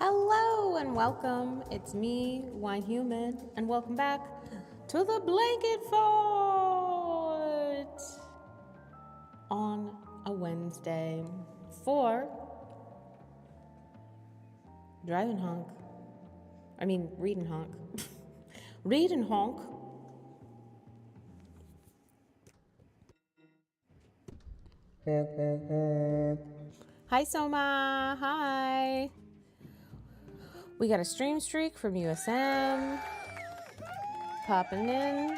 Hello and welcome. It's me, Wine Human, and welcome back to the Blanket Fort on a Wednesday for Drive and Honk. Read and honk. Read and honk. Hi, Soma. Hi. We got a stream streak from USM. Popping in.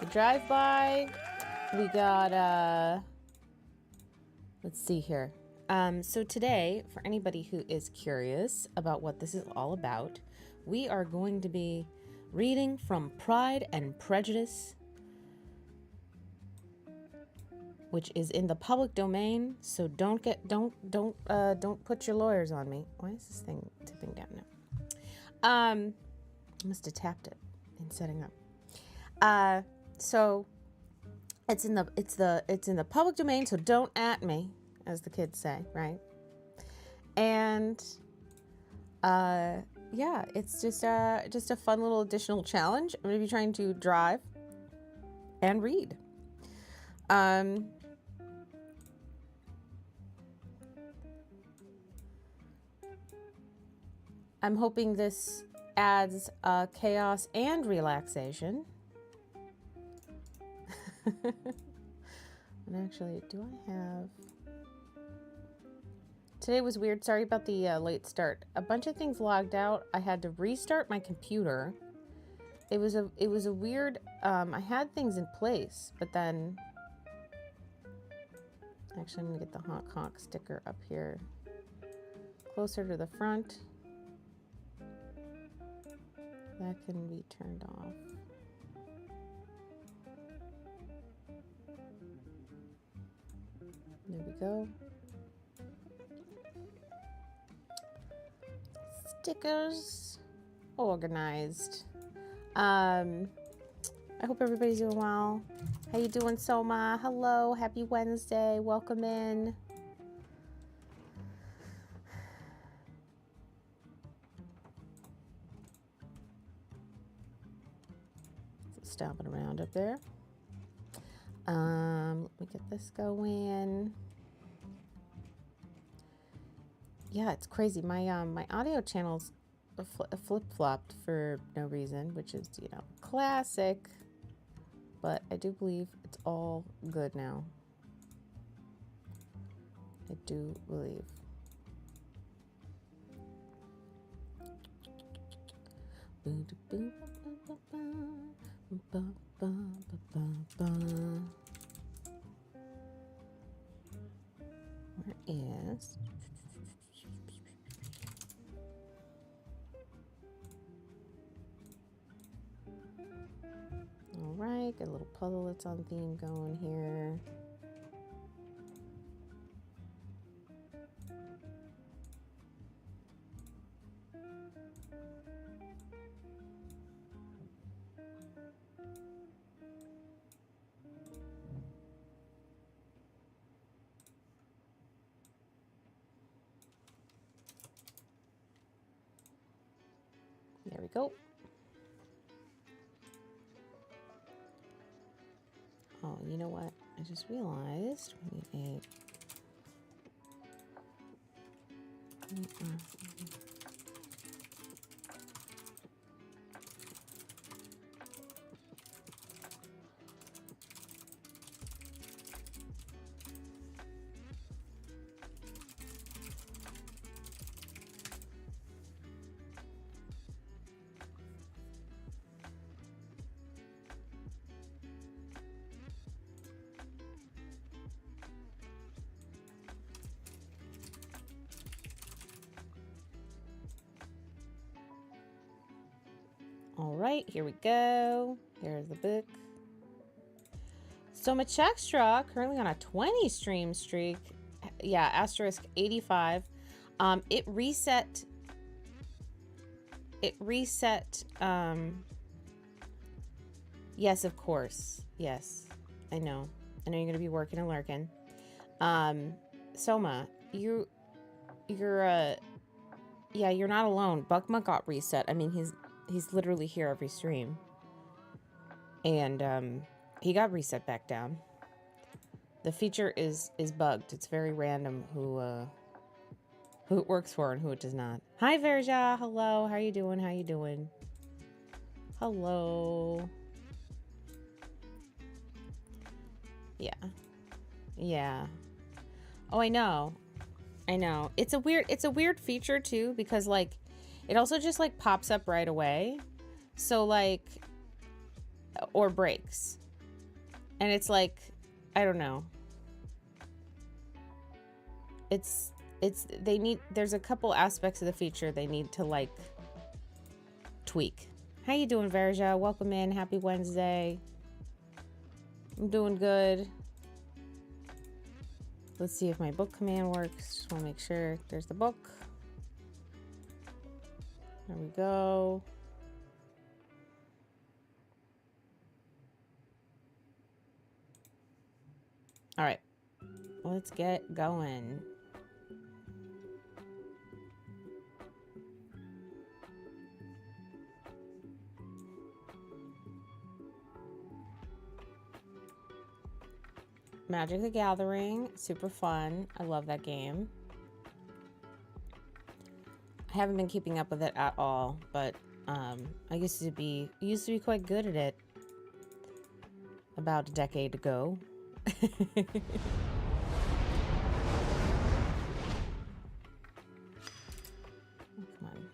The drive-by. We got, let's see here. So today, for anybody who is curious about what this is all about, we are going to be reading from Pride and Prejudice, which is in the public domain. So don't put your lawyers on me. Why is this thing tipping down now? I must have tapped it in setting up. So it's in the public domain. So don't at me, as the kids say, right? And yeah, it's just a fun little additional challenge. I'm gonna be trying to drive and read. I'm hoping this adds chaos and relaxation. And actually, do I have... Today was weird. Sorry about the late start. A bunch of things logged out. I had to restart my computer. It was a weird... I had things in place, but then... Actually, I'm going to get the honk honk sticker up here. Closer to the front. That can be turned off. There we go. Stickers organized. I hope everybody's doing well. How you doing, Soma? Hello, happy Wednesday. Welcome in. Stomping around up there. Let me get this going. Yeah, it's crazy. My my audio channel's flip-flopped for no reason, which is, you know, classic. But I do believe it's all good now. I do believe. Where is... All right, got a little puzzle that's on theme going here. There we go. Oh, you know what? I just realized we need a... All right, here we go. Here's the book. So Machextra, currently on a 20 stream streak. Yeah, asterisk 85. It reset. Yes, of course. Yes, I know. I know you're gonna be working and lurking. Soma, you're Yeah, you're not alone. Buckma got reset. I mean, he's literally here every stream. And he got reset back down. The feature is bugged. It's very random who it works for and who it does not. Hi Verja, hello. How are you doing? How you doing? Hello. Yeah. Yeah. Oh, I know. I know. It's a weird feature too, because like it also just like pops up right away. So like, or breaks. And it's like, I don't know. There's a couple aspects of the feature they need to like tweak. How you doing, Verja? Welcome in. Happy Wednesday. I'm doing good. Let's see if my book command works. Just want to make sure. There's the book. There we go. All right. Let's get going. Magic the Gathering, super fun. I love that game. I haven't been keeping up with it at all, but I used to be quite good at it about a decade ago. Come on.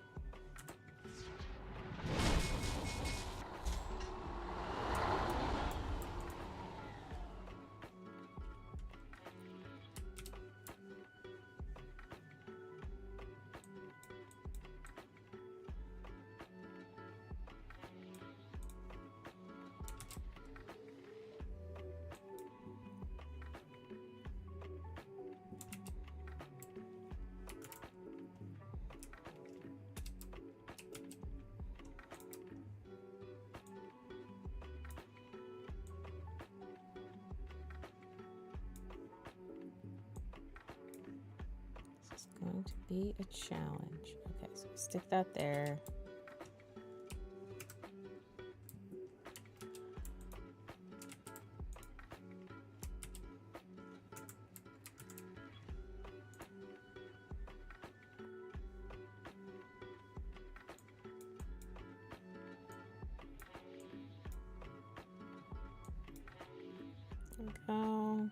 Going to be a challenge. Okay, so stick that there. There we go.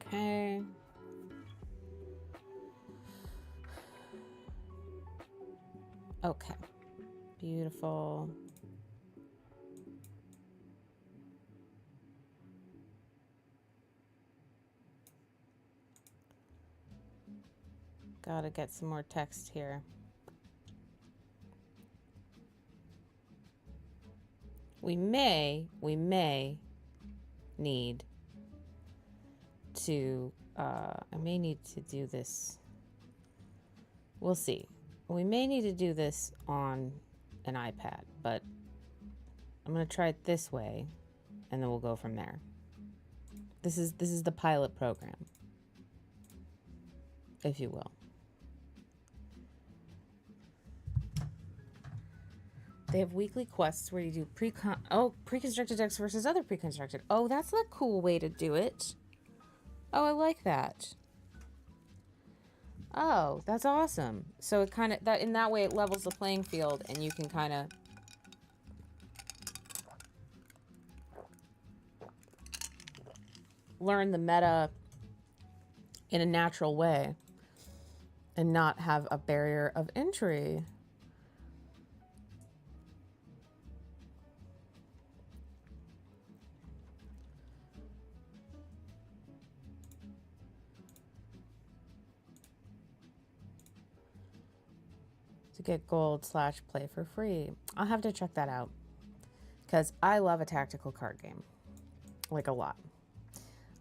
Okay. Okay. Beautiful. Gotta get some more text here. We may need to, I may need to do this. We'll see. We may need to do this on an iPad, but I'm gonna try it this way, and then we'll go from there. This is the pilot program, if you will. They have weekly quests where you do pre-constructed decks versus other pre-constructed. Oh, that's a cool way to do it. Oh, I like that. Oh, that's awesome. So it kind of that in that way it levels the playing field, and you can kind of learn the meta in a natural way and not have a barrier of entry. To get gold / play for free. I'll have to check that out because I love a tactical card game, like a lot.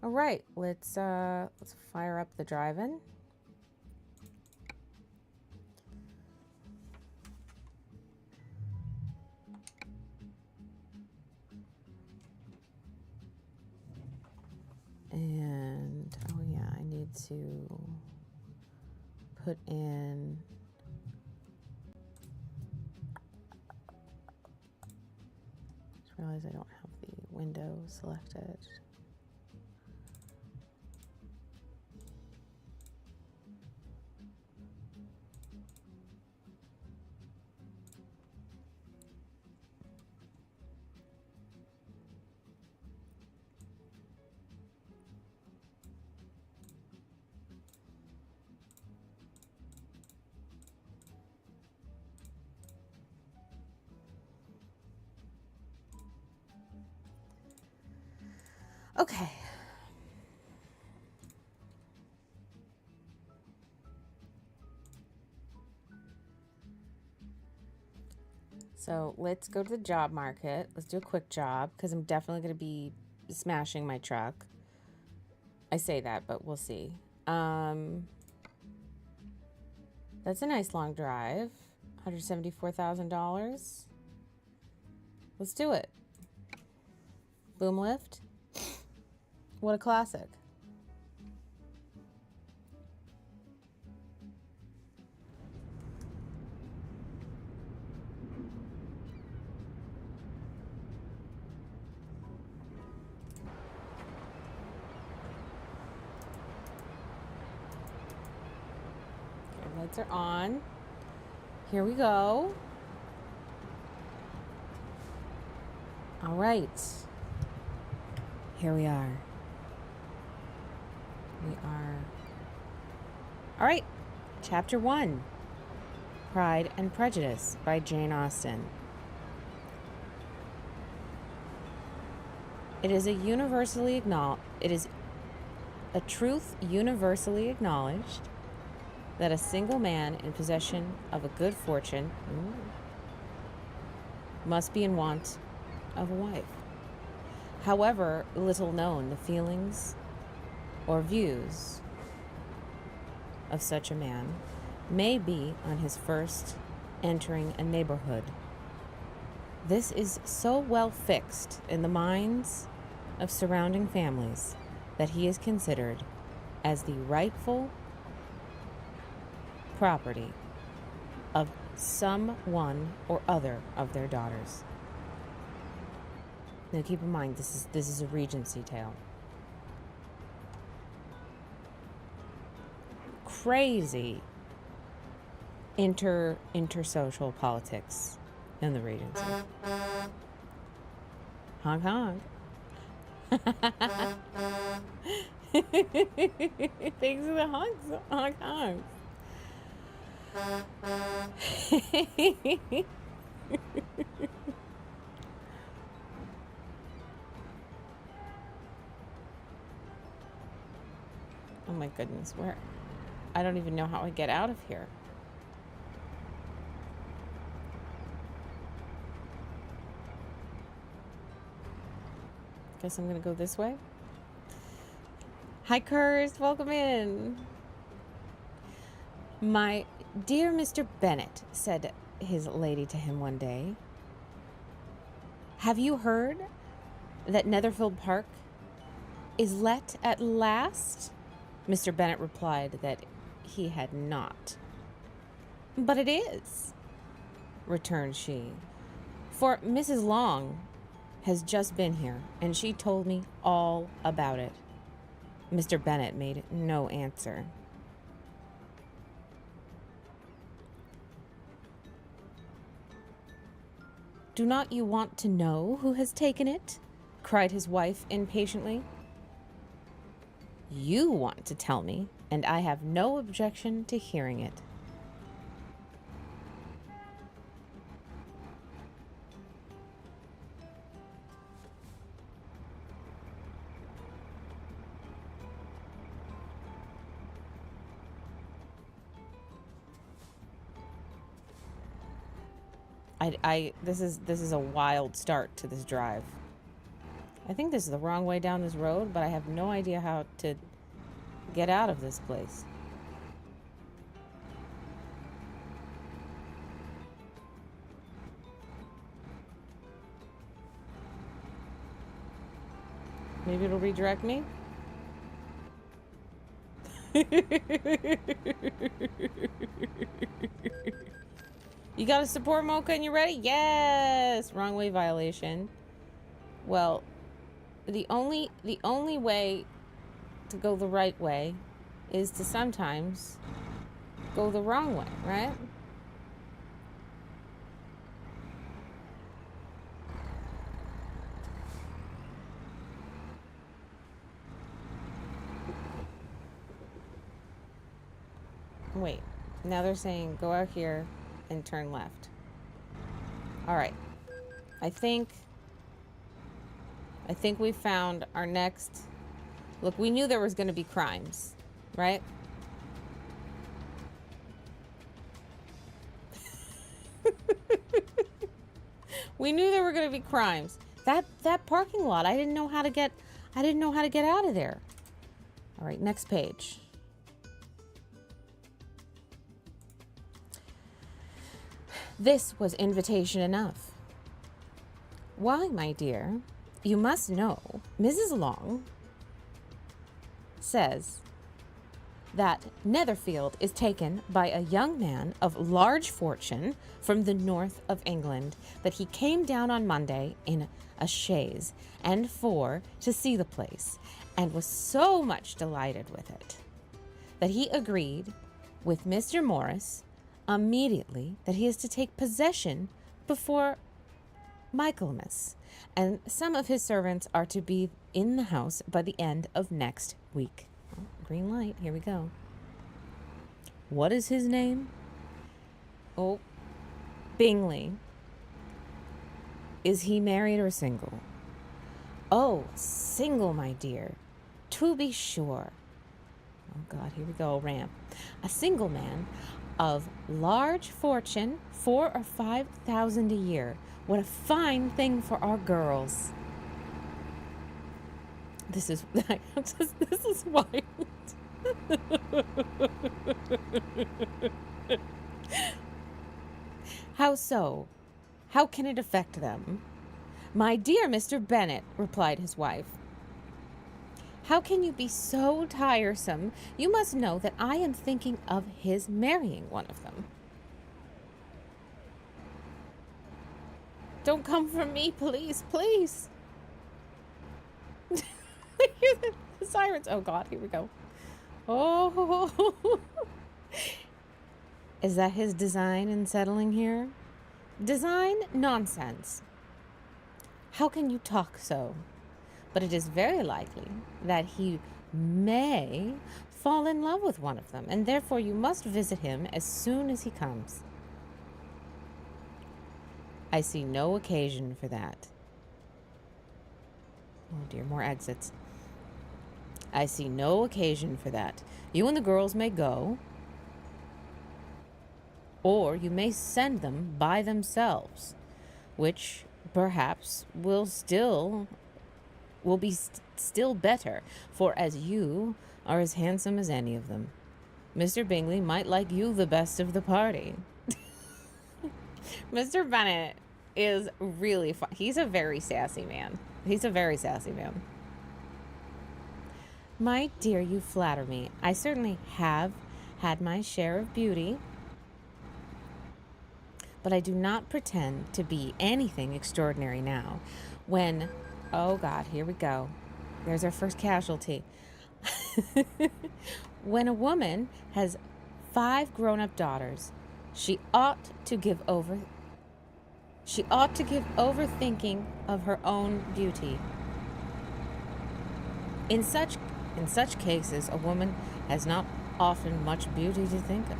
All right, let's fire up the drive-in. And oh yeah, I need to put in just realized I don't have the window selected. Okay. So let's go to the job market. Let's do a quick job because I'm definitely going to be smashing my truck. I say that, but we'll see. That's a nice long drive. $174,000. Let's do it. Boom lift. What a classic. Okay, lights are on. Here we go. All right. Here we are. All right. Chapter 1. Pride and Prejudice by Jane Austen. It is a truth universally acknowledged that a single man in possession of a good fortune must be in want of a wife. However little known the feelings or views of such a man may be on his first entering a neighborhood, this is so well fixed in the minds of surrounding families that he is considered as the rightful property of some one or other of their daughters. Now keep in mind, this is a Regency tale. Crazy intersocial politics in the Regency. Honk honk. Thanks for the honks, honk honks. Oh my goodness, where? I don't even know how I get out of here. Guess I'm gonna go this way. Hi, Kurz, welcome in. My dear Mr. Bennet, said his lady to him one day, have you heard that Netherfield Park is let at last? Mr. Bennet replied that he had not. But it is, returned she, for Mrs. Long has just been here, and she told me all about it. Mr. Bennet made no answer. Do not you want to know who has taken it? Cried his wife impatiently. You want to tell me, and I have no objection to hearing it. This is a wild start to this drive. I think this is the wrong way down this road, but I have no idea how to get out of this place. Maybe it'll redirect me. You got a support Mocha and you ready? Yes! Wrong way violation. Well, the only way to go the right way is to sometimes go the wrong way, right? Wait, now they're saying go out here and turn left. All right. I think we found our next... Look, we knew there was going to be crimes, right? We knew there were going to be crimes. That parking lot, I didn't know how to get out of there. All right, next page. This was invitation enough. Why, my dear, you must know, Mrs. Long says that Netherfield is taken by a young man of large fortune from the north of England, that he came down on Monday in a chaise and four to see the place, and was so much delighted with it that he agreed with Mr. Morris immediately that he is to take possession before Michaelmas, and some of his servants are to be in the house by the end of next week. Oh, green light, here we go. What is his name? Oh, Bingley. Is he married or single? Oh, single, my dear. To be sure. Oh, God, here we go, ramp. A single man of large fortune, 4,000 or 5,000 a year. What a fine thing for our girls. This is wild. How so? How can it affect them? My dear Mr. Bennet, replied his wife, how can you be so tiresome? You must know that I am thinking of his marrying one of them. Don't come for me, please, please. The sirens. Oh, God, here we go. Oh. Is that his design in settling here? Design? Nonsense. How can you talk so? But it is very likely that he may fall in love with one of them, and therefore you must visit him as soon as he comes. I see no occasion for that. Oh dear, more exits. I see no occasion for that. You and the girls may go, or you may send them by themselves, which perhaps will be still better, for as you are as handsome as any of them. Mr. Bingley might like you the best of the party. Mr. Bennet is really fun. He's a very sassy man. My dear, you flatter me. I certainly have had my share of beauty, but I do not pretend to be anything extraordinary now. When, oh God, here we go. There's our first casualty. When a woman has 5 grown-up daughters, she ought to give over thinking of her own beauty. In such cases, a woman has not often much beauty to think of.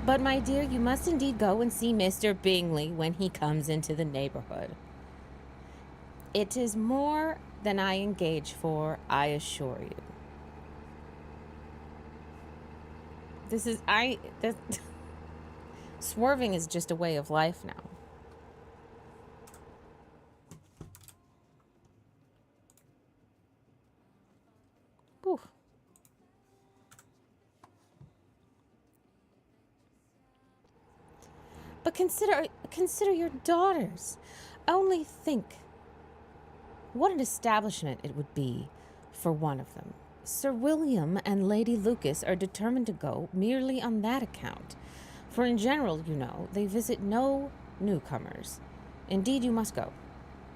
But, my dear, you must indeed go and see Mr. Bingley when he comes into the neighborhood. It is more than I engage for, I assure you. Swerving is just a way of life now. But consider your daughters. Only think what an establishment it would be for one of them. Sir William and Lady Lucas are determined to go merely on that account. For in general, you know, they visit no newcomers. Indeed, you must go,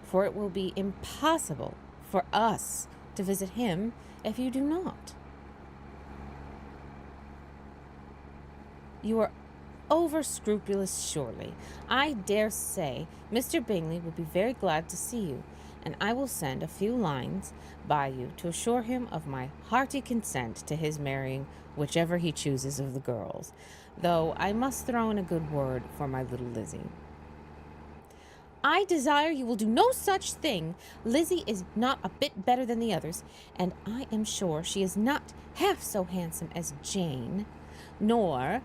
for it will be impossible for us to visit him if you do not. You are over-scrupulous, surely. I dare say Mr. Bingley will be very glad to see you, and I will send a few lines by you to assure him of my hearty consent to his marrying whichever he chooses of the girls, though I must throw in a good word for my little Lizzie. I desire you will do no such thing. Lizzie is not a bit better than the others, and I am sure she is not half so handsome as Jane, nor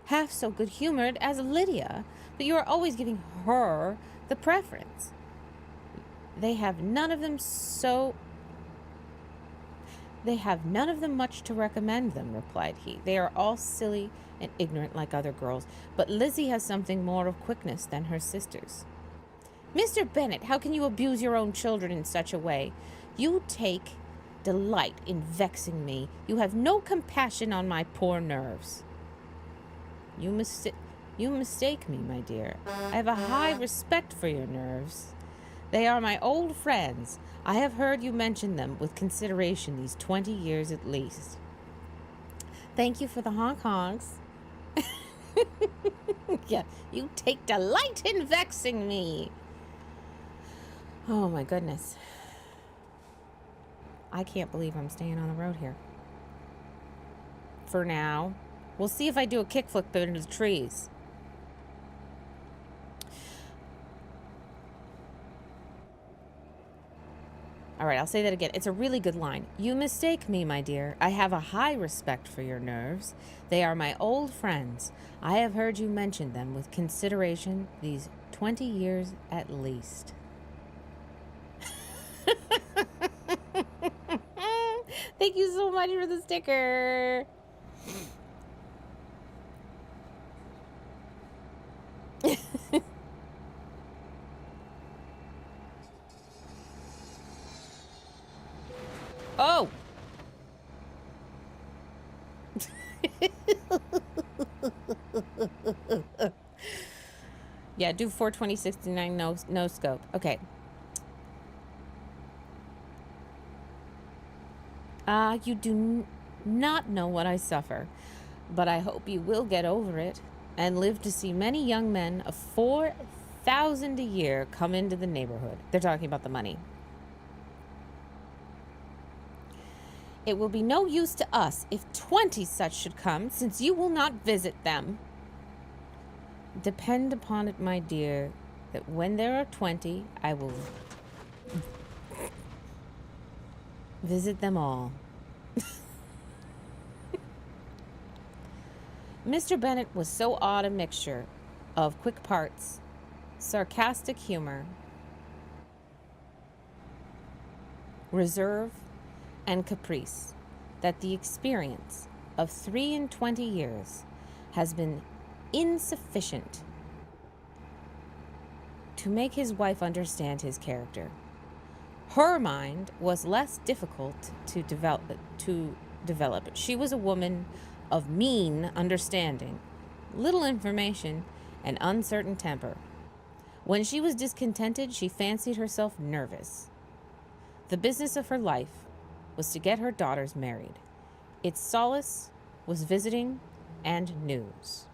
half so good-humored as Lydia, but you are always giving her the preference. They have none of them much to recommend them, replied he. They are all silly and ignorant like other girls, but Lizzie has something more of quickness than her sisters. Mr. Bennet, how can you abuse your own children in such a way? You take delight in vexing me. You have no compassion on my poor nerves. You mistake me, my dear. I have a high respect for your nerves. They are my old friends. I have heard you mention them with consideration these 20 years at least. Thank you for the honks. Yeah, you take delight in vexing me. Oh, my goodness. I can't believe I'm staying on the road here. For now. We'll see if I do a kickflip into the trees. All right, I'll say that again. It's a really good line. You mistake me, my dear. I have a high respect for your nerves. They are my old friends. I have heard you mention them with consideration these 20 years at least. Thank you so much for the sticker. Oh! Yeah, do 42069 no scope. Okay. You do not know what I suffer, but I hope you will get over it and live to see many young men of 4,000 a year come into the neighborhood. They're talking about the money. It will be no use to us if 20 such should come, since you will not visit them. Depend upon it, my dear, that when there are 20, I will visit them all. Mr. Bennet was so odd a mixture of quick parts, sarcastic humor, reserve, and caprice that the experience of 23 years has been insufficient to make his wife understand his character. Her mind was less difficult to develop. She was a woman of mean understanding, little information, and uncertain temper. When she was discontented, she fancied herself nervous. The business of her life was to get her daughters married. Its solace was visiting and news.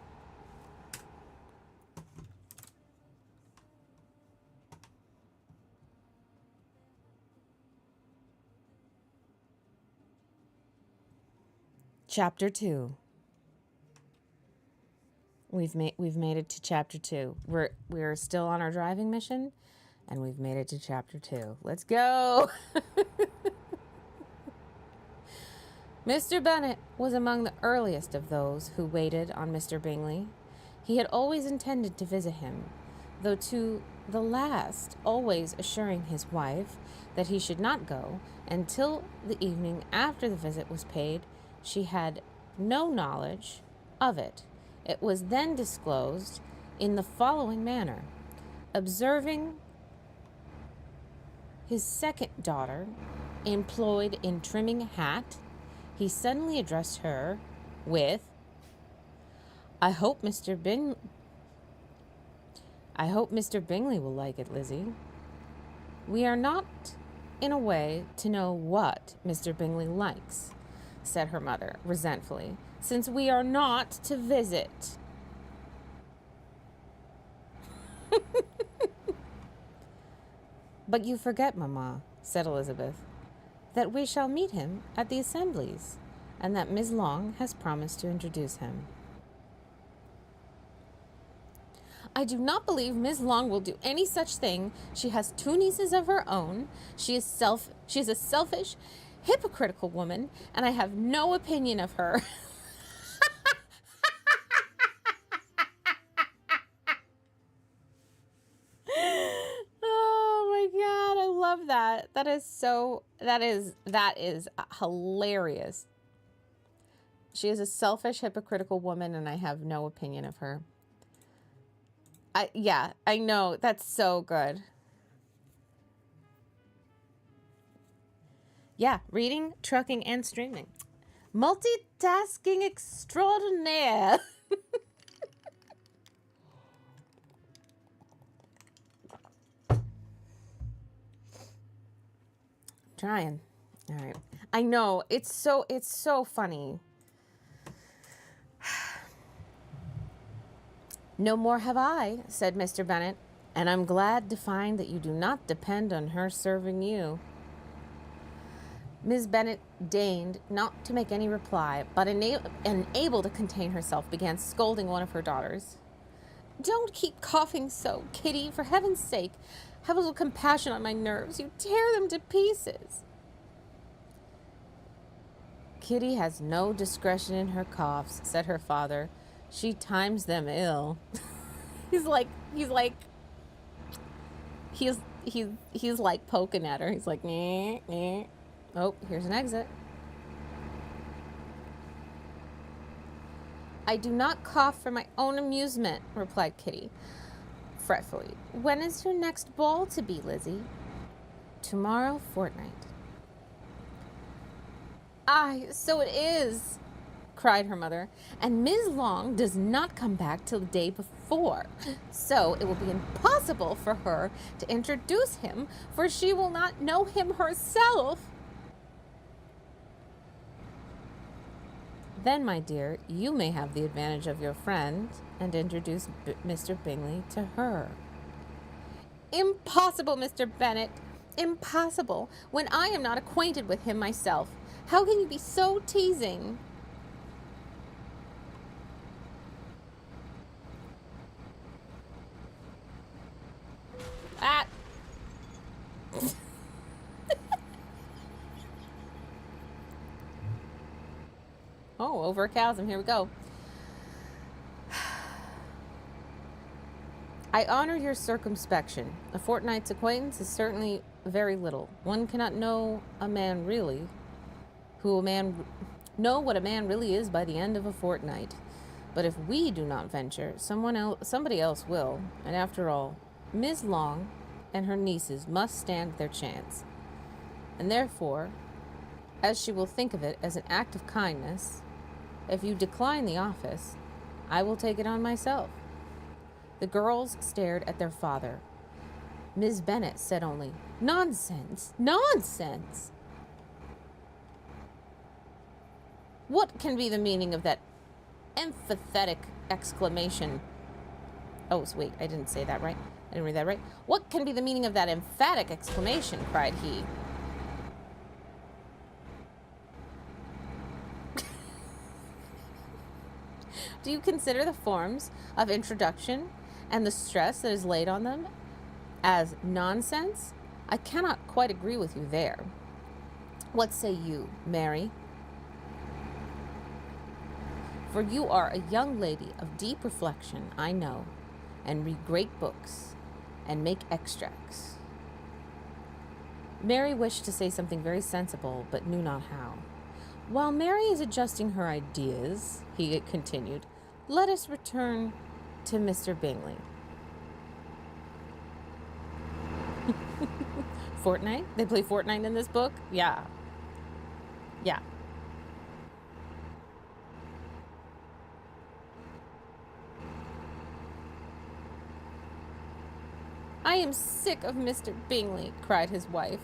Chapter 2. We've made it to chapter 2. We're still on our driving mission, and we've made it to chapter 2. Let's go. Mr. Bennet was among the earliest of those who waited on Mr. Bingley. He had always intended to visit him, though to the last always assuring his wife that he should not go until the evening after the visit was paid. She had no knowledge of it. It was then disclosed in the following manner. Observing his second daughter employed in trimming a hat, he suddenly addressed her with, I hope Mr. Bingley will like it, Lizzie. We are not in a way to know what Mr. Bingley likes, said her mother resentfully, since we are not to visit. But you forget, Mamma, said Elizabeth, that we shall meet him at the assemblies, and that Miss Long has promised to introduce him. I do not believe Miss Long will do any such thing. She has 2 nieces of her own. She is a selfish, hypocritical woman, and I have no opinion of her. Oh my God, I love that. That is hilarious. She is a selfish, hypocritical woman, and I have no opinion of her. I know. That's so good. Yeah, reading, trucking, and streaming. Multitasking extraordinaire. Trying. All right. I know. It's so funny. No more have I, said Mr. Bennet, and I'm glad to find that you do not depend on her serving you. Miss Bennet deigned not to make any reply, but unable to contain herself, began scolding one of her daughters. Don't keep coughing so, Kitty, for heaven's sake. Have a little compassion on my nerves. You tear them to pieces. Kitty has no discretion in her coughs, said her father. She times them ill. He's like poking at her. He's like, nah, nah. Oh, here's an exit. I do not cough for my own amusement, replied Kitty fretfully. When is your next ball to be, Lizzie? Tomorrow fortnight. Aye, so it is, cried her mother, and Miss Long does not come back till the day before, so it will be impossible for her to introduce him, for she will not know him herself. Then, my dear, you may have the advantage of your friend and introduce Mr. Bingley to her. Impossible, Mr. Bennet, impossible, when I am not acquainted with him myself. How can you be so teasing? Ah! Oh, over a chasm. Here we go. I honor your circumspection. A fortnight's acquaintance is certainly very little. One cannot know what a man really is by the end of a fortnight. But if we do not venture, somebody else will. And after all, Miss Long and her nieces must stand their chance. And therefore, as she will think of it as an act of kindness, if you decline the office, I will take it on myself. The girls stared at their father. Miss Bennet said only, Nonsense! Nonsense! What can be the meaning of that emphatic exclamation? Oh, wait, I didn't say that right. I didn't read that right. What can be the meaning of that emphatic exclamation? Cried he. Do you consider the forms of introduction and the stress that is laid on them as nonsense? I cannot quite agree with you there. What say you, Mary? For you are a young lady of deep reflection, I know, and read great books, and make extracts. Mary wished to say something very sensible, but knew not how. While Mary is adjusting her ideas, he continued, let us return to Mr. Bingley. Fortnite? They play Fortnite in this book? Yeah. Yeah. I am sick of Mr. Bingley, cried his wife.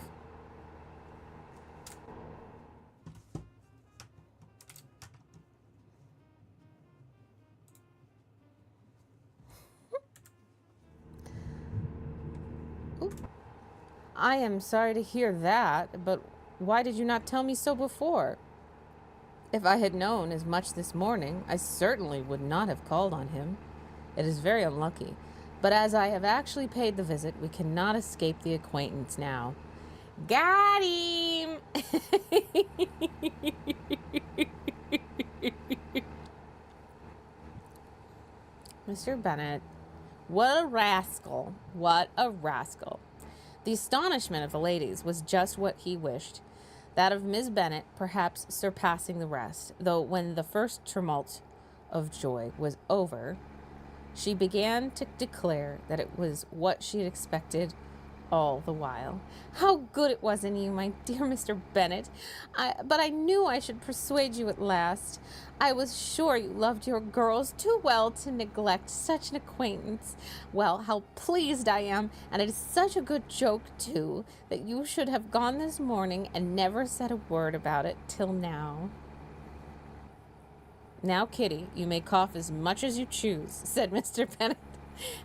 I am sorry to hear that, but why did you not tell me so before? If I had known as much this morning, I certainly would not have called on him. It is very unlucky, but as I have actually paid the visit, we cannot escape the acquaintance now. Got him! Mr. Bennet, what a rascal! What a rascal! The astonishment of the ladies was just what he wished, that of Miss Bennet perhaps surpassing the rest, though when the first tumult of joy was over, she began to declare that it was what she had expected all the while. How good it was in you, my dear Mr. Bennet. But I knew I should persuade you at last. I was sure you loved your girls too well to neglect such an acquaintance. Well, how pleased I am, and it is such a good joke, too, that you should have gone this morning and never said a word about it till now. Now, Kitty, you may cough as much as you choose, said Mr. Bennet,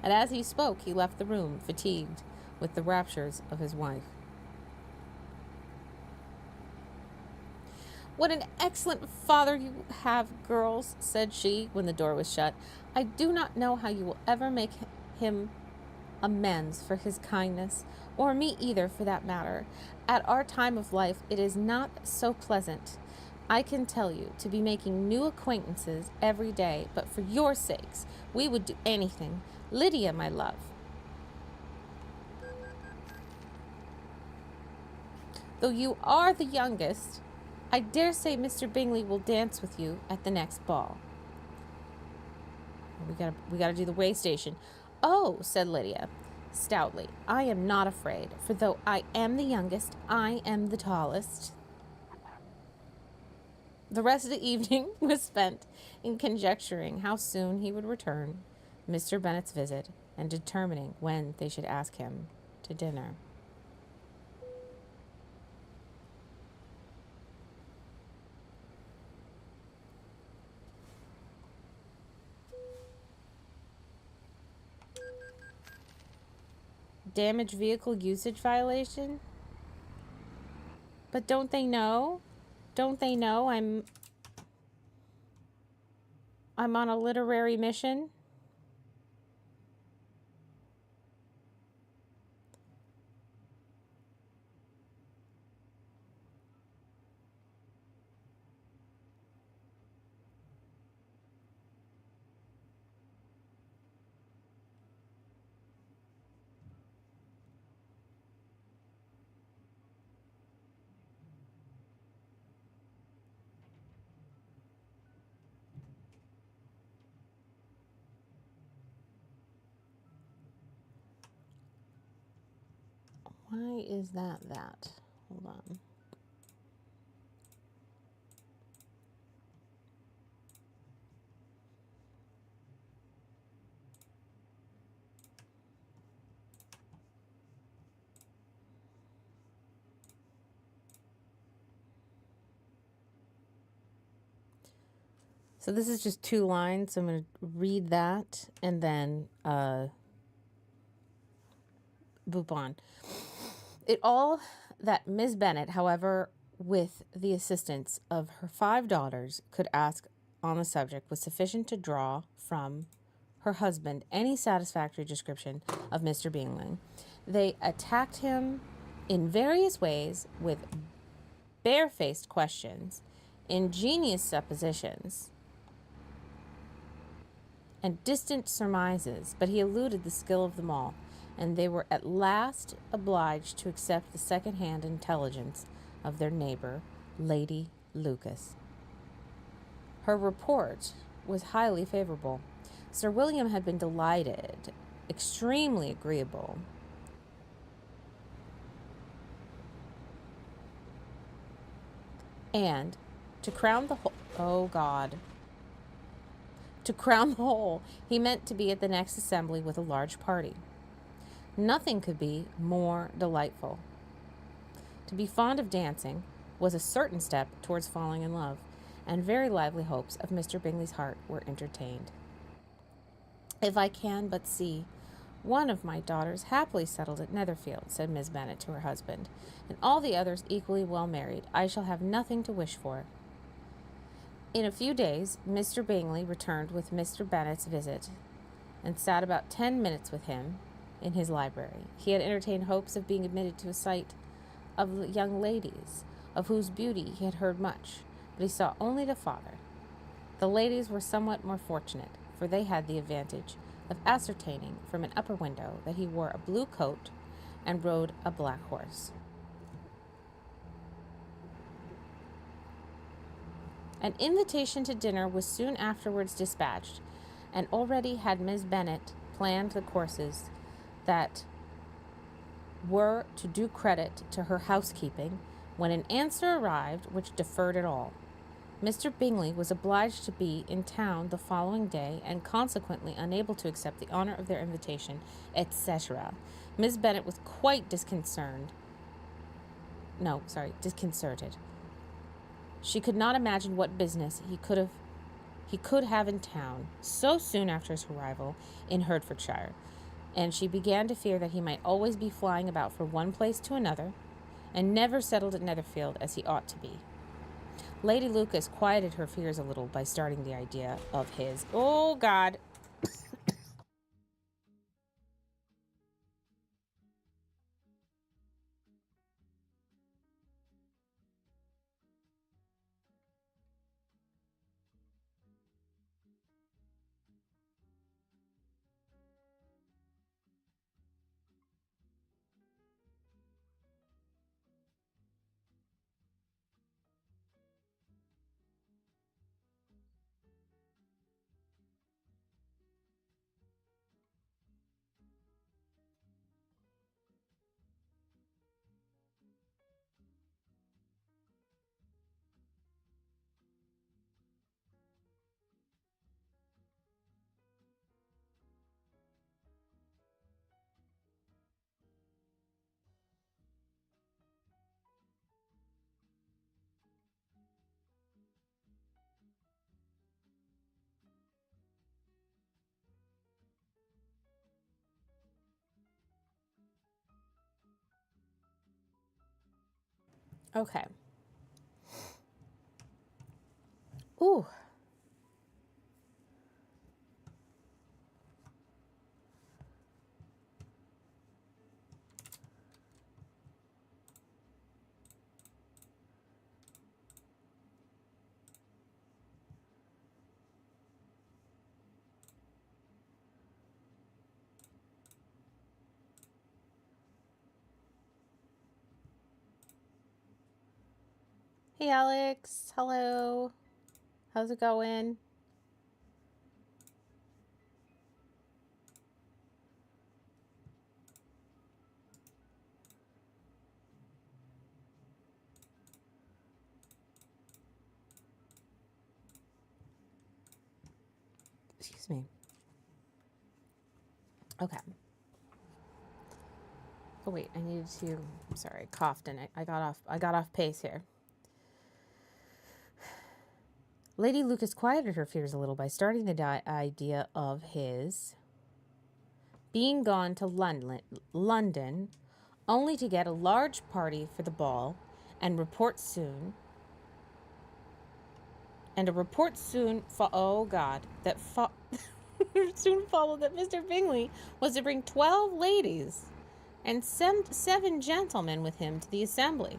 and as he spoke, he left the room, fatigued with the raptures of his wife. What an excellent father you have, girls, said she, when the door was shut. I do not know how you will ever make him amends for his kindness, or me either, for that matter. At our time of life, it is not so pleasant, I can tell you, to be making new acquaintances every day, but for your sakes, we would do anything. Lydia, my love. Though you are the youngest, I dare say Mr. Bingley will dance with you at the next ball. We gotta do the way station. Oh, said Lydia, stoutly, I am not afraid, for though I am the youngest, I am the tallest. The rest of the evening was spent in conjecturing how soon he would return Mr. Bennet's visit and determining when they should ask him to dinner. Damaged vehicle usage violation? But don't they know? Don't they know I'm on a literary mission? Why is that? Hold on. So this is just 2 lines. So I'm going to read that and then boop on. It all that Miss Bennet, however, with the assistance of her 5 daughters, could ask on the subject was sufficient to draw from her husband any satisfactory description of Mr. Bingley. They attacked him in various ways with barefaced questions, ingenious suppositions, and distant surmises, but he eluded the skill of them all, and they were at last obliged to accept the second-hand intelligence of their neighbor, Lady Lucas. Her report was highly favorable. Sir William had been delighted, extremely agreeable. And to crown the whole, he meant to be at the next assembly with a large party. Nothing could be more delightful. To be fond of dancing was a certain step towards falling in love, and very lively hopes of Mr. Bingley's heart were entertained. If I can but see one of my daughters happily settled at Netherfield, said Miss Bennet to her husband, and all the others equally well married, I shall have nothing to wish for. In a few days, Mr. Bingley returned with Mr. Bennet's visit, and sat about 10 minutes with him in his library. He had entertained hopes of being admitted to a sight of young ladies, of whose beauty he had heard much, but he saw only the father. The ladies were somewhat more fortunate, for they had the advantage of ascertaining from an upper window that he wore a blue coat and rode a black horse. An invitation to dinner was soon afterwards dispatched, and already had Miss Bennet planned the courses that were to do credit to her housekeeping, when an answer arrived which deferred it all. Mr. Bingley was obliged to be in town the following day, and consequently unable to accept the honor of their invitation, etc. Miss Bennet was quite disconcerted. She could not imagine what business he could have in town so soon after his arrival in Hertfordshire, and she began to fear that he might always be flying about from one place to another, and never settled at Netherfield as he ought to be. Lady Lucas quieted her fears a little by starting the idea of his... Oh, God. Okay. Ooh. Hey, Alex. Hello. How's it going? Excuse me. Okay. Oh wait, I needed to. Sorry, I coughed and I got off pace here. Lady Lucas quieted her fears a little by starting the idea of his being gone to London, only to get a large party for the ball, and a report soon soon followed that Mr. Bingley was to bring 12 ladies and 7 gentlemen with him to the assembly.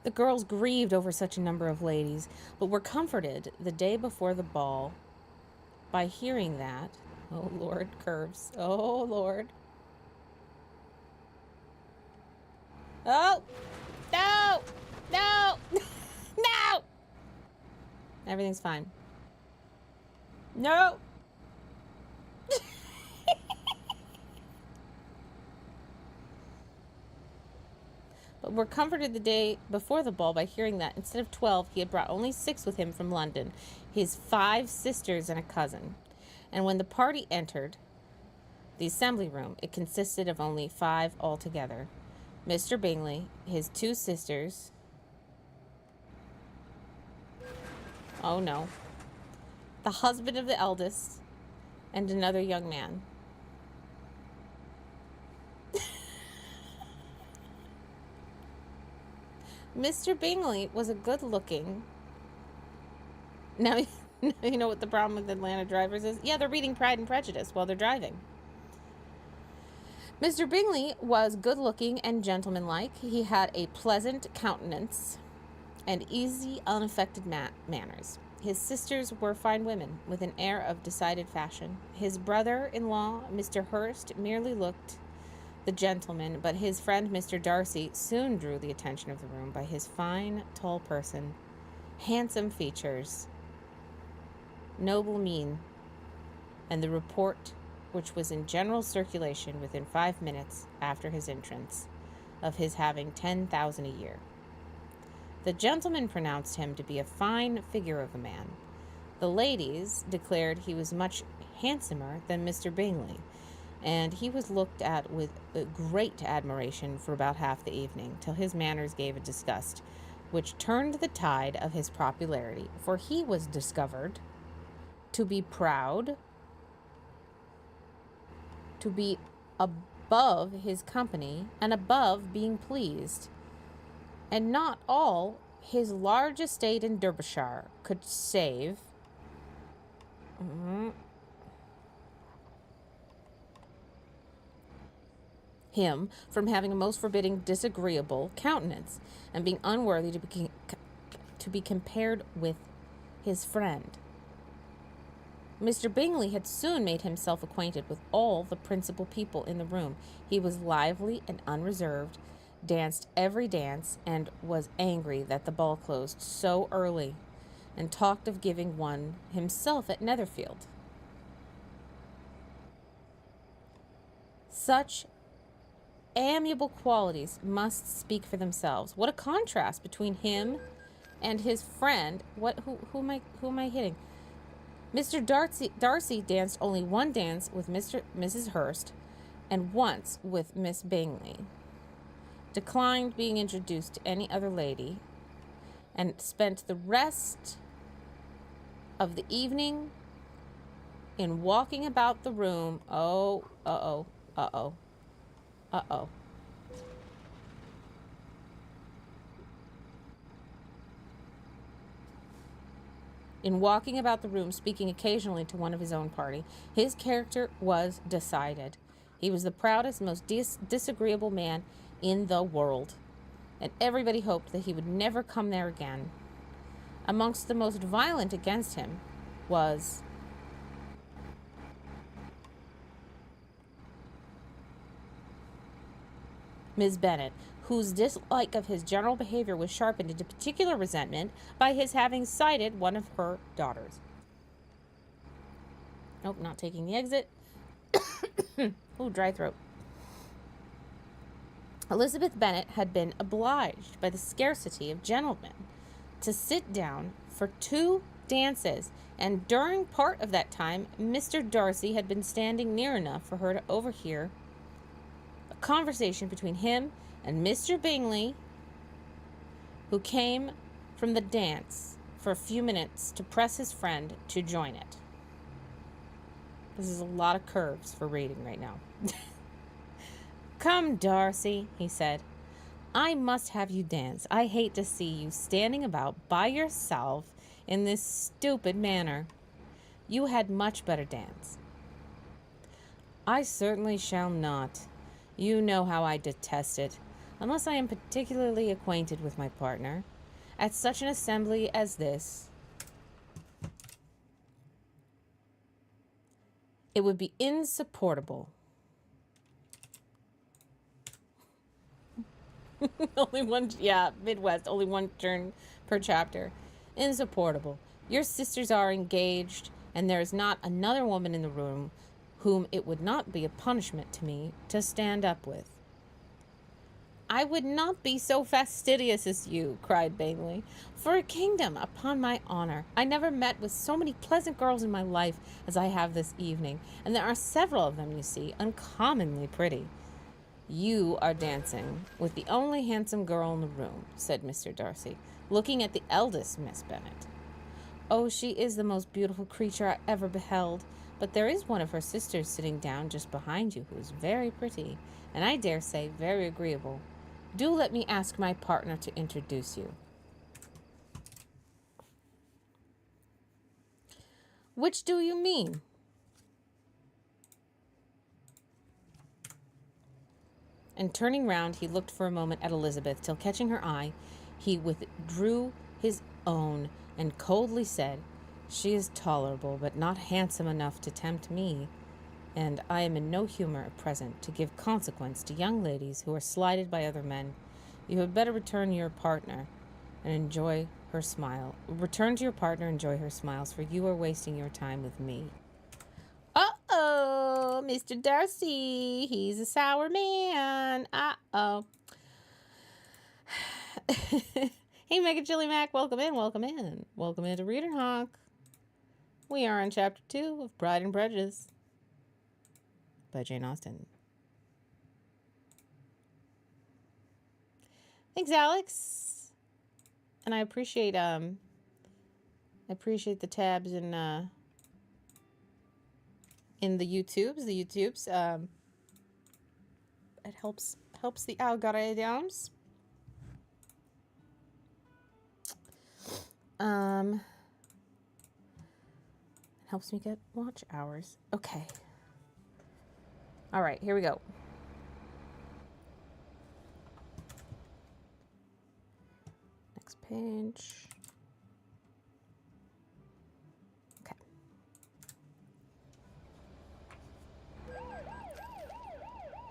The girls grieved over such a number of ladies, but were comforted the day before the ball by hearing that Oh, Lord, curves. Oh, Lord. Oh, no, no, no. Everything's fine. No. But we're comforted the day before the ball by hearing that instead of 12, he had brought only 6 with him from London, his 5 sisters and a cousin. And when the party entered the assembly room, it consisted of only 5 altogether. Mr. Bingley, his 2 sisters. Oh no. The husband of the eldest, and another young man. Mr. Bingley was a good-looking... Now you know what the problem with Atlanta drivers is? Yeah, they're reading Pride and Prejudice while they're driving. Mr. Bingley was good-looking and gentlemanlike. He had a pleasant countenance and easy, unaffected manners. His sisters were fine women, with an air of decided fashion. His brother-in-law, Mr. Hurst, merely looked the gentleman, but his friend, Mr. Darcy, soon drew the attention of the room by his fine, tall person, handsome features, noble mien, and the report, which was in general circulation within 5 minutes after his entrance, of his having 10,000 a year. The gentlemen pronounced him to be a fine figure of a man. The ladies declared he was much handsomer than Mr. Bingley, and he was looked at with great admiration for about half the evening, till his manners gave a disgust, which turned the tide of his popularity, for he was discovered to be proud, to be above his company, and above being pleased. And not all his large estate in Derbyshire could save him from having a most forbidding, disagreeable countenance, and being unworthy to be compared with his friend. Mr. Bingley had soon made himself acquainted with all the principal people in the room. He was lively and unreserved, danced every dance, and was angry that the ball closed so early, and talked of giving one himself at Netherfield. Such amiable qualities must speak for themselves. What a contrast between him and his friend. Who am I hitting? Mr. Darcy danced only one dance with Mrs. Hurst, and once with Miss Bingley. Declined being introduced to any other lady, and spent the rest of the evening in walking about the room. In walking about the room, speaking occasionally to one of his own party. His character was decided. He was the proudest, most disagreeable man in the world, and everybody hoped that he would never come there again. Amongst the most violent against him was Miss Bennet, whose dislike of his general behavior was sharpened into particular resentment by his having cited one of her daughters. Nope, not taking the exit. Ooh, dry throat. Elizabeth Bennet had been obliged by the scarcity of gentlemen to sit down for 2 dances, and during part of that time Mr. Darcy had been standing near enough for her to overhear a conversation between him and Mr. Bingley, who came from the dance for a few minutes to press his friend to join it. This is a lot of curves for reading right now. "Come, Darcy," he said. "I must have you dance. I hate to see you standing about by yourself in this stupid manner. You had much better dance." "I certainly shall not. You know how I detest it, unless I am particularly acquainted with my partner. At such an assembly as this, It would be insupportable. Only one, yeah, Midwest, only one turn per chapter. Insupportable. Your sisters are engaged, and there is not another woman in the room whom it would not be a punishment to me to stand up with. I would not be so fastidious as you, cried Bingley. For a kingdom, upon my honor. I never met with so many pleasant girls in my life as I have this evening, and there are several of them, you see, uncommonly pretty. You are dancing with the only handsome girl in the room, said Mr. Darcy, looking at the eldest Miss Bennet. Oh, she is the most beautiful creature I ever beheld, but there is one of her sisters sitting down just behind you who is very pretty, and I dare say very agreeable. Do let me ask my partner to introduce you. Which do you mean? And turning round, he looked for a moment at Elizabeth, till catching her eye, he withdrew his own and coldly said, She is tolerable, but not handsome enough to tempt me, and I am in no humour at present to give consequence to young ladies who are slighted by other men. You had better return to your partner and enjoy her smile. Return to your partner and enjoy her smiles, for you are wasting your time with me. Uh-oh, Mr. Darcy, he's a sour man. Uh-oh. Hey, Mega Chili Mac, welcome in, welcome in. Welcome into Reader Honk. We are on Chapter 2 of Pride and Prejudice by Jane Austen. Thanks, Alex. And I appreciate the tabs in the YouTubes. It helps the algorithms. It helps me get watch hours. Okay. All right, here we go. Next page. Okay.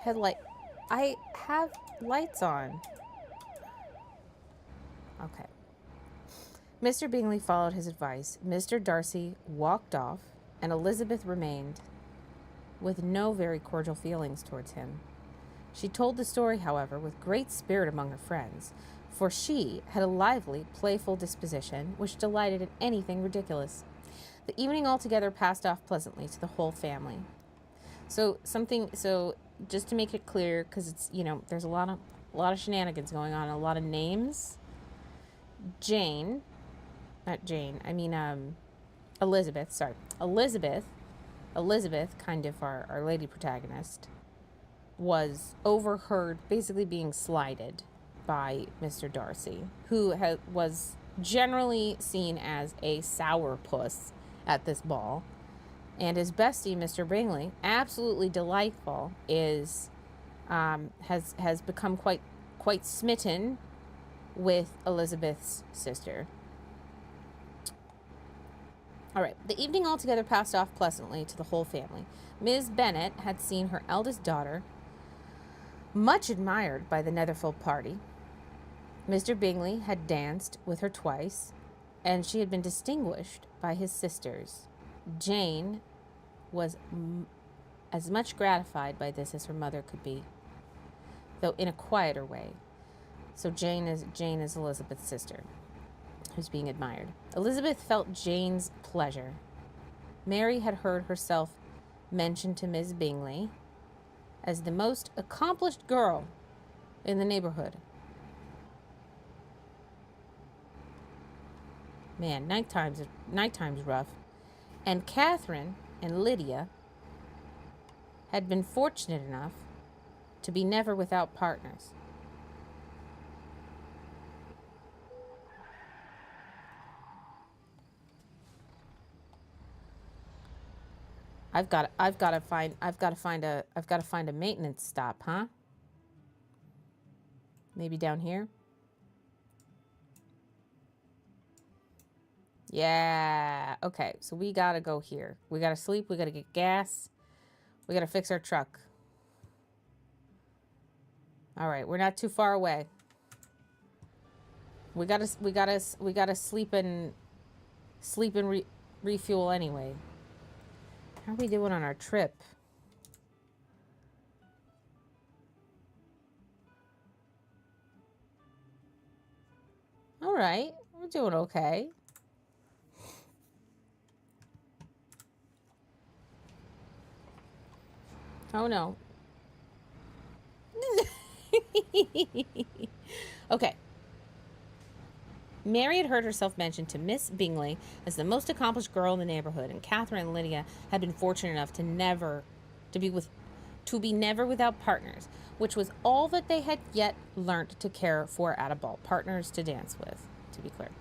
Headlight. I have lights on. Okay. Mr. Bingley followed his advice. Mr. Darcy walked off, and Elizabeth remained, with no very cordial feelings towards him. She told the story, however, with great spirit among her friends, for she had a lively, playful disposition, which delighted in anything ridiculous. The evening altogether passed off pleasantly to the whole family. So just to make it clear, because it's, there's a lot of shenanigans going on, a lot of names. Elizabeth, kind of our lady protagonist, was overheard basically being slighted by Mr. Darcy, who was generally seen as a sourpuss at this ball. And his bestie, Mr. Bingley, absolutely delightful, has become quite smitten with Elizabeth's sister. All right, the evening altogether passed off pleasantly to the whole family. Miss Bennet had seen her eldest daughter, much admired by the Netherfield party. Mr. Bingley had danced with her twice, and she had been distinguished by his sisters. Jane was as much gratified by this as her mother could be, though in a quieter way. So Jane is Elizabeth's sister, who's being admired. Elizabeth felt Jane's pleasure. Mary had heard herself mentioned to Miss Bingley as the most accomplished girl in the neighborhood. Man, nighttime's rough. And Catherine and Lydia had been fortunate enough to be never without partners. I've got to find a maintenance stop, huh? Maybe down here? Yeah. Okay, so we got to go here. We got to sleep, we got to get gas. We gotta fix our truck. All right, we're not too far away. We gotta sleep and refuel anyway. How are we doing on our trip? All right, we're doing okay. Oh no. Okay. Mary had heard herself mentioned to Miss Bingley as the most accomplished girl in the neighborhood, and Catherine and Lydia had been fortunate enough to be never without partners, which was all that they had yet learnt to care for at a ball. Partners to dance with, to be clear.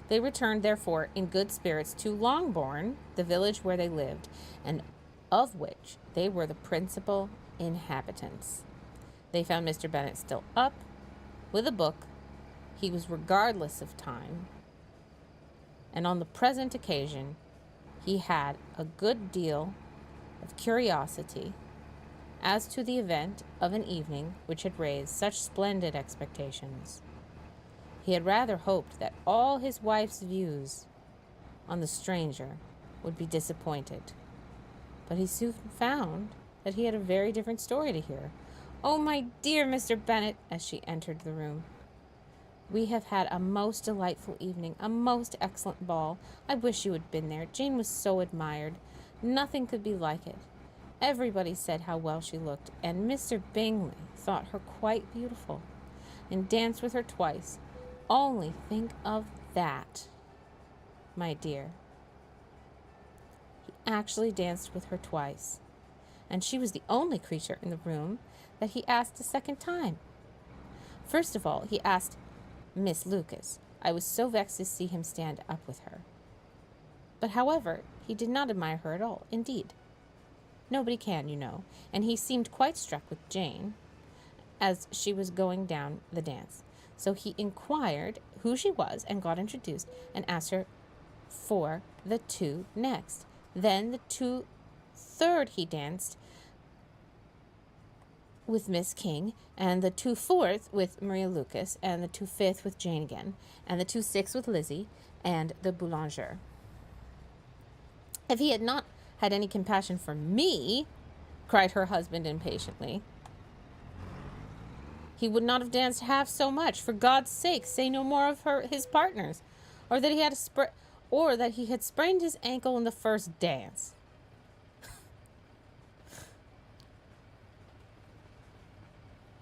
They returned, therefore, in good spirits to Longbourn, the village where they lived, and of which they were the principal inhabitants. They found Mr. Bennet still up, with a book. He was regardless of time, and on the present occasion he had a good deal of curiosity as to the event of an evening which had raised such splendid expectations. He had rather hoped that all his wife's views on the stranger would be disappointed, but he soon found that he had a very different story to hear. "Oh, my dear Mr. Bennet," as she entered the room, "we have had a most delightful evening, a most excellent ball. I wish you had been there. Jane was so admired. Nothing could be like it. Everybody said how well she looked, and Mr. Bingley thought her quite beautiful, and danced with her twice. Only think of that, my dear. He actually danced with her twice, and she was the only creature in the room that he asked a second time. First of all, he asked Miss Lucas. I was so vexed to see him stand up with her. But, however, he did not admire her at all, indeed. Nobody can, you know, and he seemed quite struck with Jane as she was going down the dance. So he inquired who she was and got introduced and asked her for the two next. Then the two third he danced with Miss King, and the 2/4 with Maria Lucas, and the 2/5 with Jane again, and the 2/6 with Lizzie and the boulanger. If he had not had any compassion for me," cried her husband impatiently, "he would not have danced half so much. For God's sake, say no more of his partners, or that he had sprained his ankle in the first dance."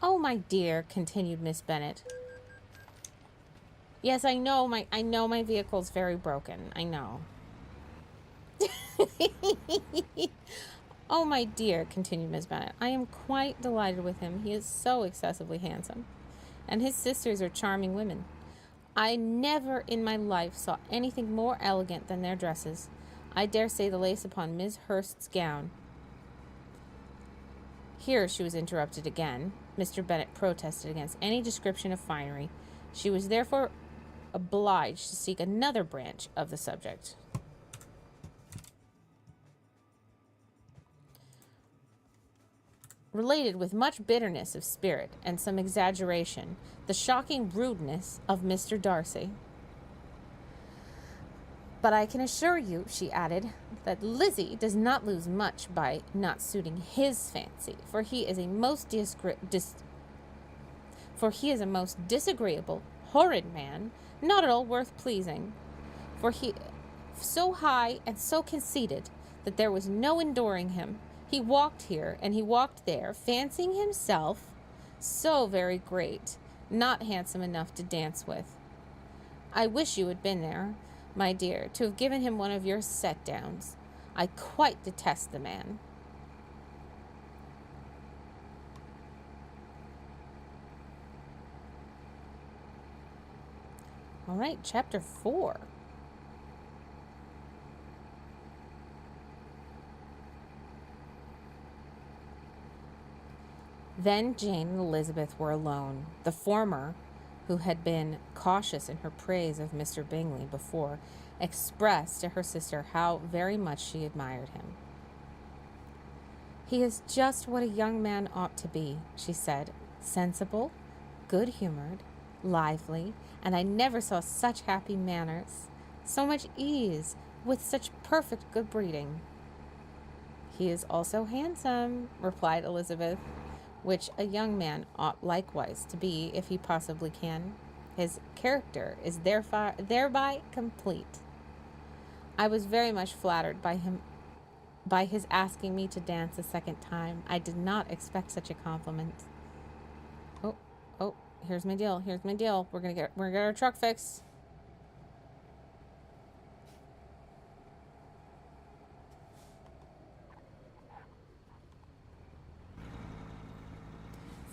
"Oh, my dear," continued Miss Bennet. "Yes, I know my vehicle's very broken. I know." "Oh, my dear," continued Miss Bennet, "I am quite delighted with him. He is so excessively handsome, and his sisters are charming women. I never in my life saw anything more elegant than their dresses. I dare say the lace upon Miss Hurst's gown—" Here she was interrupted again. Mr. Bennet protested against any description of finery. She was therefore obliged to seek another branch of the subject. Related with much bitterness of spirit and some exaggeration the shocking rudeness of Mr. Darcy. "But I can assure you," she added, "that Lizzie does not lose much by not suiting his fancy, for he is a most disagreeable, horrid man, not at all worth pleasing. For he so high and so conceited that there was no enduring him. He walked here and he walked there, fancying himself so very great, not handsome enough to dance with. I wish you had been there, my dear, to have given him one of your set-downs. I quite detest the man." All right, chapter 4. Then Jane and Elizabeth were alone. The former, who had been cautious in her praise of Mr. Bingley before, expressed to her sister how very much she admired him. He is just what a young man ought to be, she said. Sensible, good-humored, lively, and I never saw such happy manners, so much ease, with such perfect good breeding. He is also handsome, replied Elizabeth, which a young man ought likewise to be if he possibly can. His character is thereby complete. I was very much flattered by his asking me to dance a second time. I did not expect such a compliment. Oh, here's my deal. We're gonna get our truck fixed.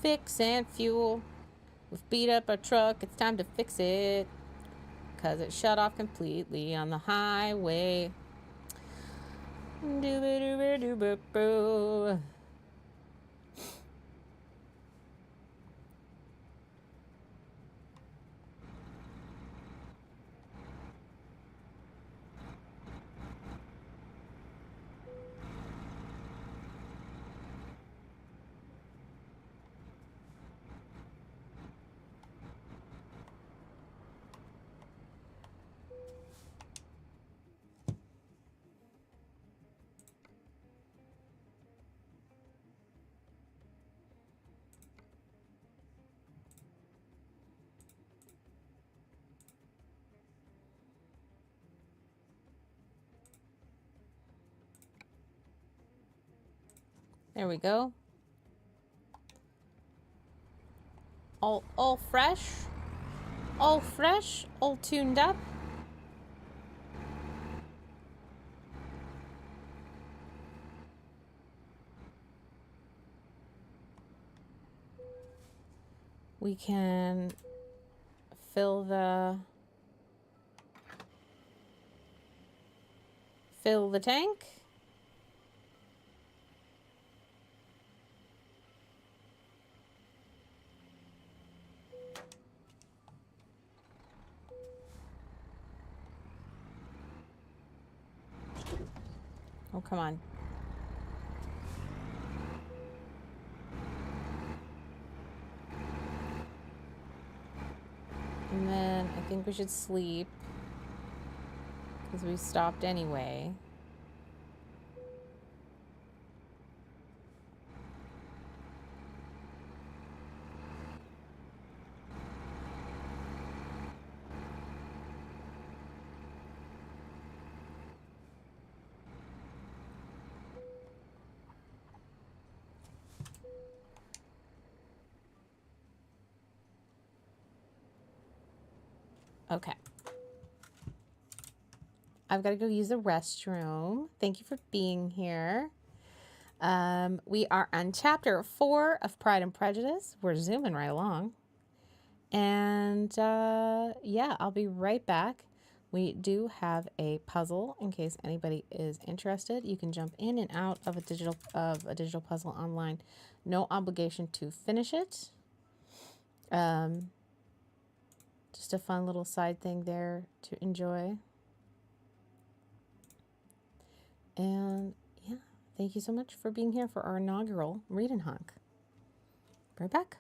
Fix and fuel. We've beat up our truck. It's time to fix it. 'Cause it shut off completely on the highway. Doo-ba-doo-ba-doo-ba-boo. There we go. All fresh. All fresh. All tuned up. We can fill the tank. Oh, come on. And then I think we should sleep, because we stopped anyway. Okay. I've got to go use the restroom. Thank you for being here. We are on chapter 4 of Pride and Prejudice. We're zooming right along. And yeah, I'll be right back. We do have a puzzle in case anybody is interested. You can jump in and out of a digital puzzle online. No obligation to finish it. Just a fun little side thing there to enjoy. And yeah, thank you so much for being here for our inaugural Read and Honk. Right back.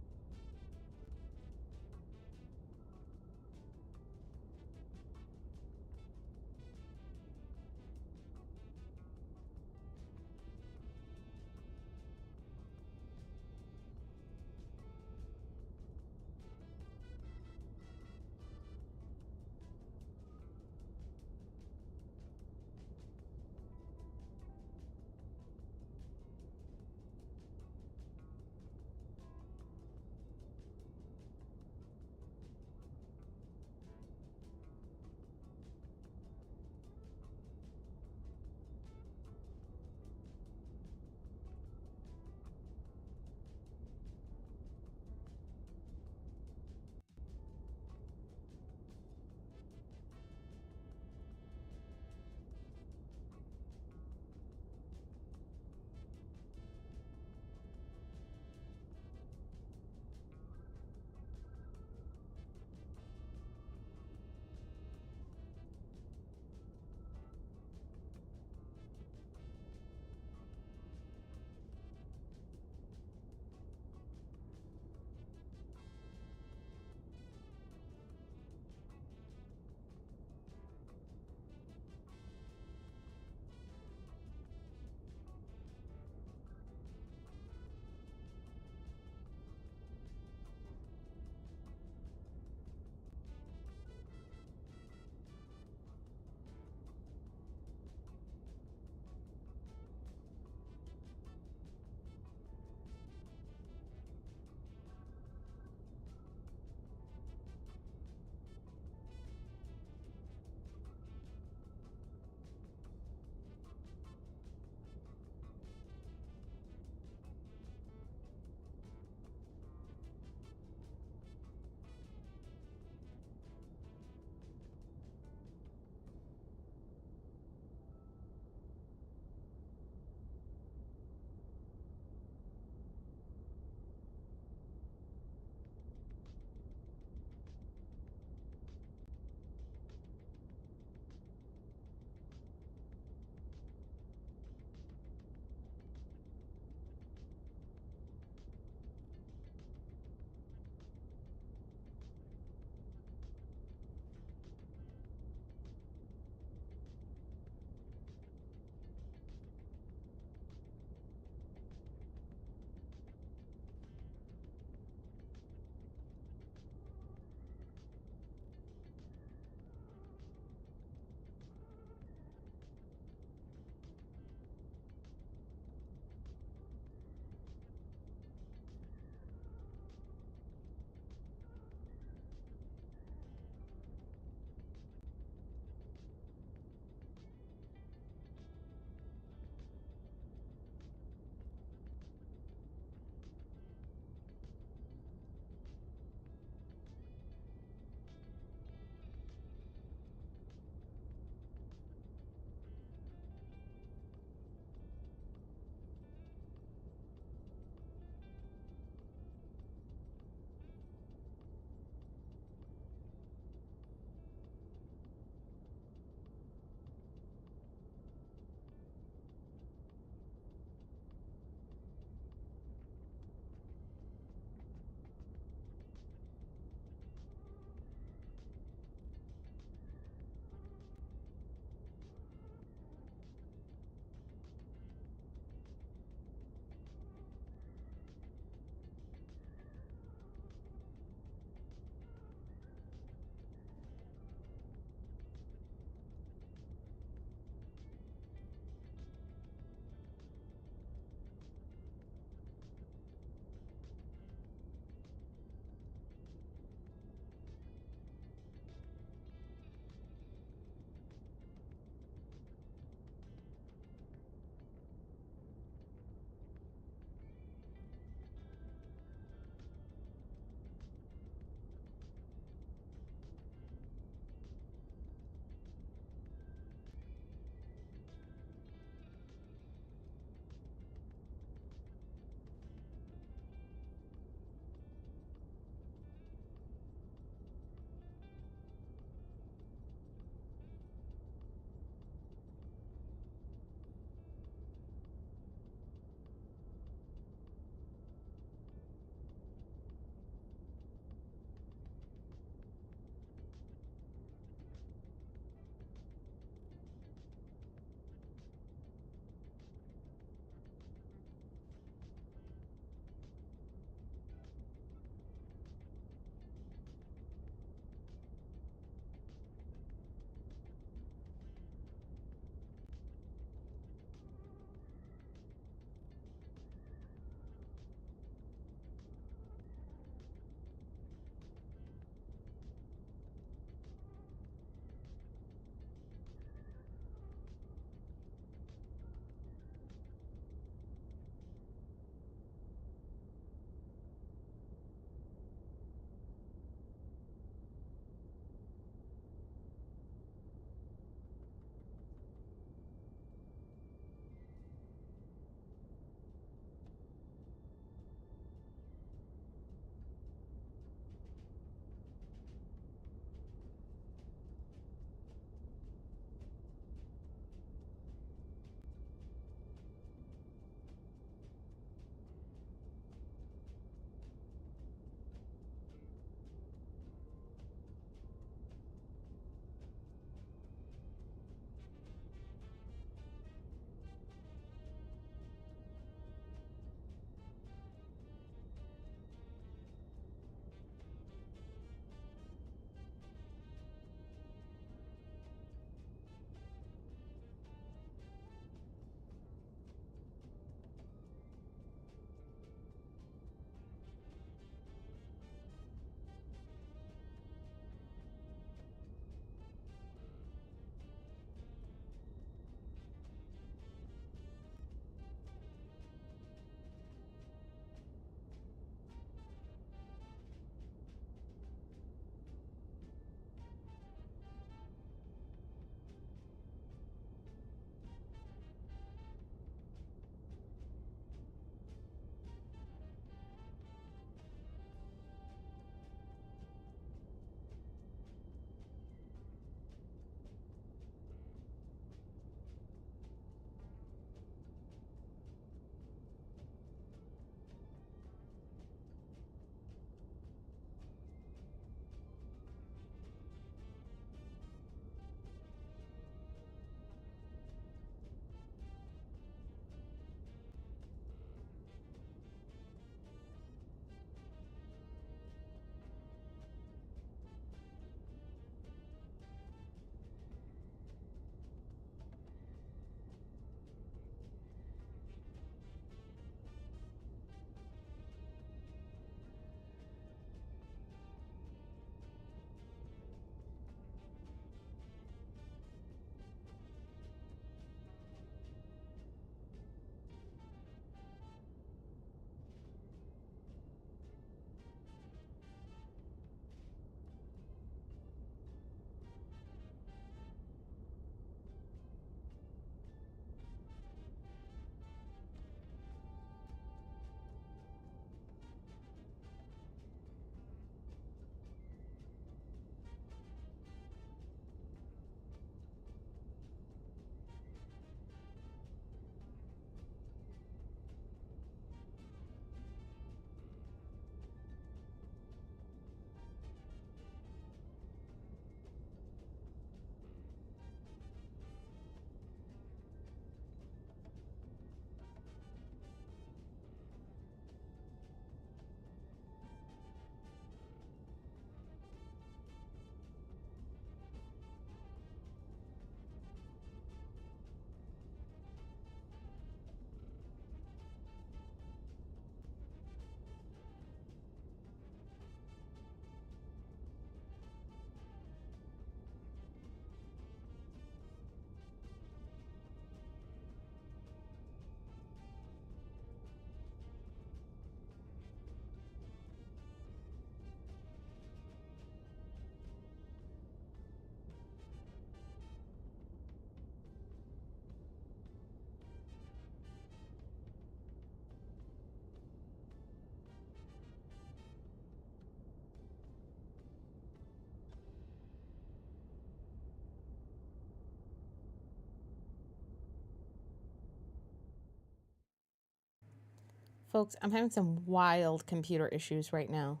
Folks, I'm having some wild computer issues right now.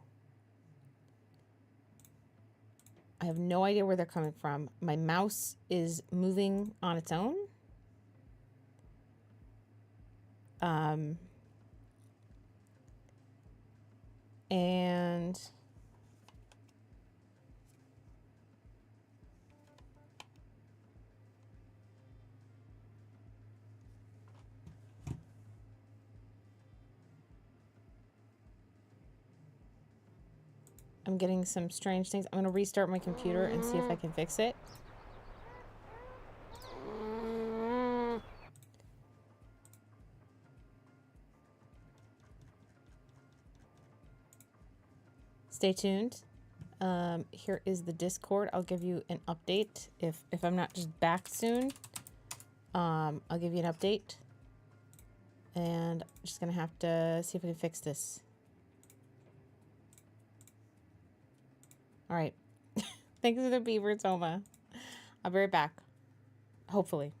I have no idea where they're coming from. My mouse is moving on its own. And I'm getting some strange things. I'm going to restart my computer and see if I can fix it. Stay tuned. Here is the Discord. I'll give you an update if I'm not just back soon. I'll give you an update. And I'm just going to have to see if I can fix this. All right. Thanks for the beaver, Toma. I'll be right back. Hopefully.